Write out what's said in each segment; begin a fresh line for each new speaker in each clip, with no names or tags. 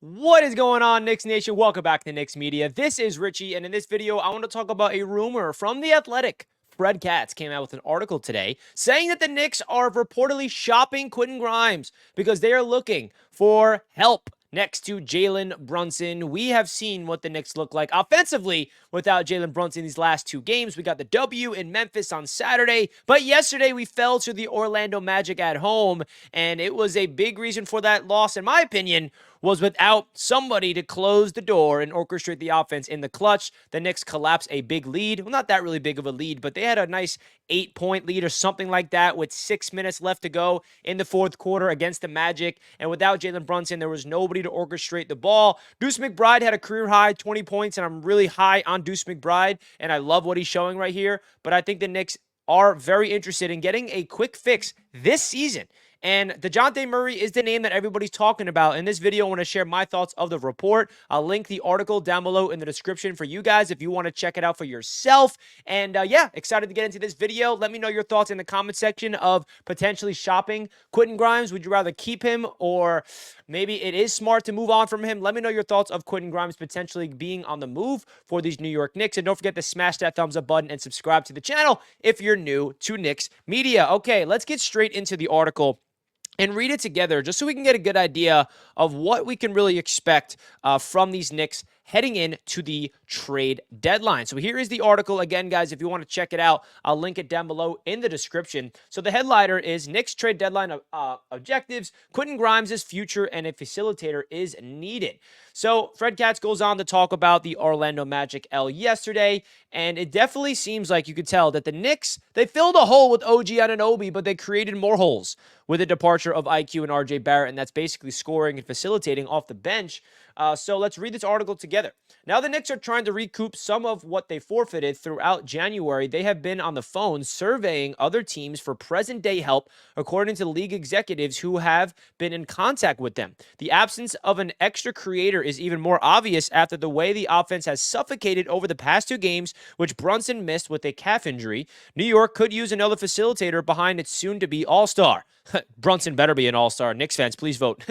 What is going on, Knicks Nation? Welcome back to Knicks Media. This is Richie, and in this video, I want to talk about a rumor from The Athletic. Fred Katz came out with an article today saying that the Knicks are reportedly shopping Quentin Grimes because they are looking for help next to Jalen Brunson. We have seen what the Knicks look like offensively without Jalen Brunson these last two games. We got the W in Memphis on Saturday, but yesterday we fell to the Orlando Magic at home, and it was a big reason for that loss, in my opinion, was without somebody to close the door and orchestrate the offense in the clutch. The Knicks collapsed a big lead. Well, not that really big of a lead, but they had a nice 8-point lead or something like that with 6 minutes left to go in the fourth quarter against the Magic. And without Jalen Brunson, there was nobody to orchestrate the ball. Deuce McBride had a career high 20 points, and I'm really high on Deuce McBride, and I love what he's showing right here. But I think the Knicks are very interested in getting a quick fix this season. And DeJounte Murray is the name that everybody's talking about. In this video, I want to share my thoughts of the report. I'll link the article down below in the description for you guys if you want to check it out for yourself. And yeah, excited to get into this video. Let me know your thoughts in the comment section of potentially shopping Quentin Grimes. Would you rather keep him, or maybe it is smart to move on from him? Let me know your thoughts of Quentin Grimes potentially being on the move for these New York Knicks. And don't forget to smash that thumbs up button and subscribe to the channel if you're new to Knicks Media. Okay, let's get straight into the article and read it together just so we can get a good idea of what we can really expect from these Knicks heading into the trade deadline. So here is the article. Again, guys, if you want to check it out, I'll link it down below in the description. So the headliner is Knicks trade deadline objectives, Quentin Grimes' future, and a facilitator is needed. So Fred Katz goes on to talk about the Orlando Magic L yesterday, and it definitely seems like you could tell that the Knicks, they filled a hole with OG Anunoby, but they created more holes with the departure of IQ and RJ Barrett, and that's basically scoring and facilitating off the bench. So let's read this article together. Now the Knicks are trying to recoup some of what they forfeited throughout January. They have been on the phone surveying other teams for present-day help, according to league executives who have been in contact with them. The absence of an extra creator is even more obvious after the way the offense has suffocated over the past two games, which Brunson missed with a calf injury. New York could use another facilitator behind its soon-to-be all-star. Brunson better be an all-star. Knicks fans, please vote.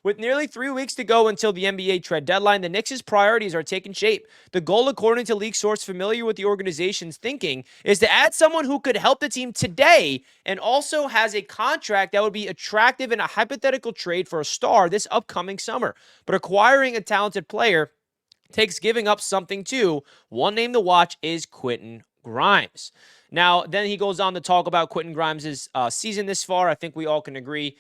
With nearly 3 weeks to go until the NBA trade deadline, the Knicks' priorities are taking shape. The goal, according to league source familiar with the organization's thinking, is to add someone who could help the team today and also has a contract that would be attractive in a hypothetical trade for a star this upcoming summer. But acquiring a talented player takes giving up something too. One name to watch is Quentin Grimes. Now, then he goes on to talk about Quentin Grimes' season this far. I think we all can agree.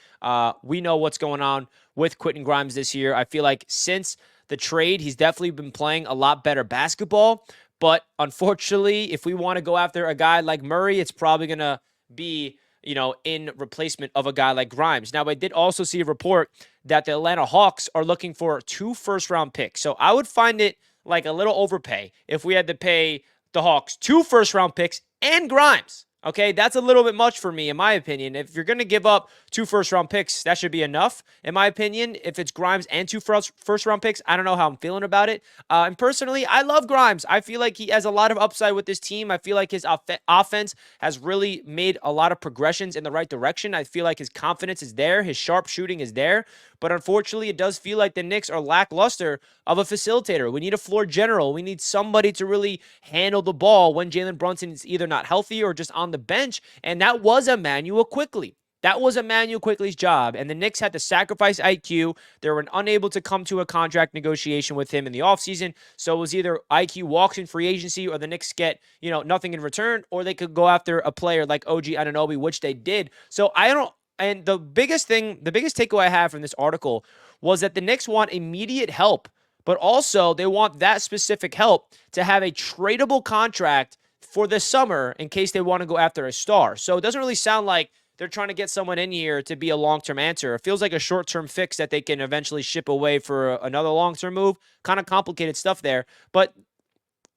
We know what's going on with Quentin Grimes this year. I feel like since the trade, he's definitely been playing a lot better basketball. But unfortunately, if we want to go after a guy like Murray, it's probably going to be, in replacement of a guy like Grimes. Now, I did also see a report that the Atlanta Hawks are looking for 2 first-round picks. So I would find it like a little overpay if we had to pay the Hawks 2 first-round picks and Grimes. Okay, that's a little bit much for me, in my opinion. If you're going to give up 2 first-round picks, that should be enough, in my opinion. If it's Grimes and 2 first-round picks, I don't know how I'm feeling about it. And personally, I love Grimes. I feel like he has a lot of upside with this team. I feel like his offense has really made a lot of progressions in the right direction. I feel like his confidence is there. His sharp shooting is there. But unfortunately, it does feel like the Knicks are lackluster of a facilitator. We need a floor general. We need somebody to really handle the ball when Jalen Brunson is either not healthy or just on the bench. And that was Immanuel Quickley. That was Immanuel Quickley's job, and the Knicks had to sacrifice IQ. They were unable to come to a contract negotiation with him in the offseason, so it was either IQ walks in free agency or the Knicks get, nothing in return, or they could go after a player like OG Anunoby, which they did. So I don't. And the biggest takeaway I have from this article was that the Knicks want immediate help, but also they want that specific help to have a tradable contract for the summer in case they want to go after a star. So it doesn't really sound like they're trying to get someone in here to be a long-term answer. It feels like a short-term fix that they can eventually ship away for another long-term move. Kind of complicated stuff there. But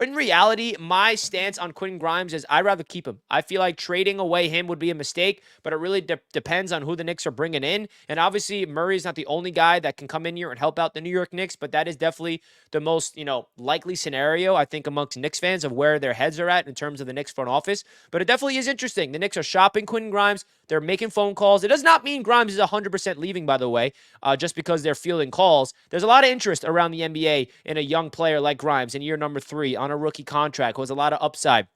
in reality, my stance on Quentin Grimes is I'd rather keep him. I feel like trading away him would be a mistake, but it really depends on who the Knicks are bringing in. And obviously, Murray's not the only guy that can come in here and help out the New York Knicks, but that is definitely the most, likely scenario, I think, amongst Knicks fans of where their heads are at in terms of the Knicks front office. But it definitely is interesting. The Knicks are shopping Quentin Grimes They're making phone calls. It does not mean Grimes is 100% leaving, by the way, just because they're fielding calls. There's a lot of interest around the NBA in a young player like Grimes in year number 3 on a rookie contract who has a lot of upside.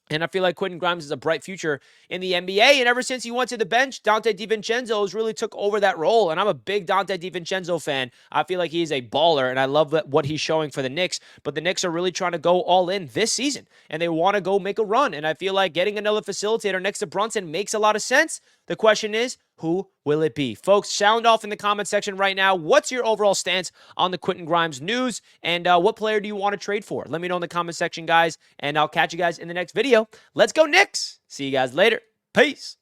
And I feel like Quentin Grimes is a bright future in the NBA. And ever since he went to the bench, Dante DiVincenzo has really took over that role. And I'm a big Dante DiVincenzo fan. I feel like he's a baller, and I love what he's showing for the Knicks. But the Knicks are really trying to go all in this season, and they want to go make a run. And I feel like getting another facilitator next to Brunson makes a lot of sense. The question is, who will it be? Folks, sound off in the comment section right now. What's your overall stance on the Quentin Grimes news? And what player do you want to trade for? Let me know in the comment section, guys. And I'll catch you guys in the next video. Let's go, Knicks. See you guys later. Peace.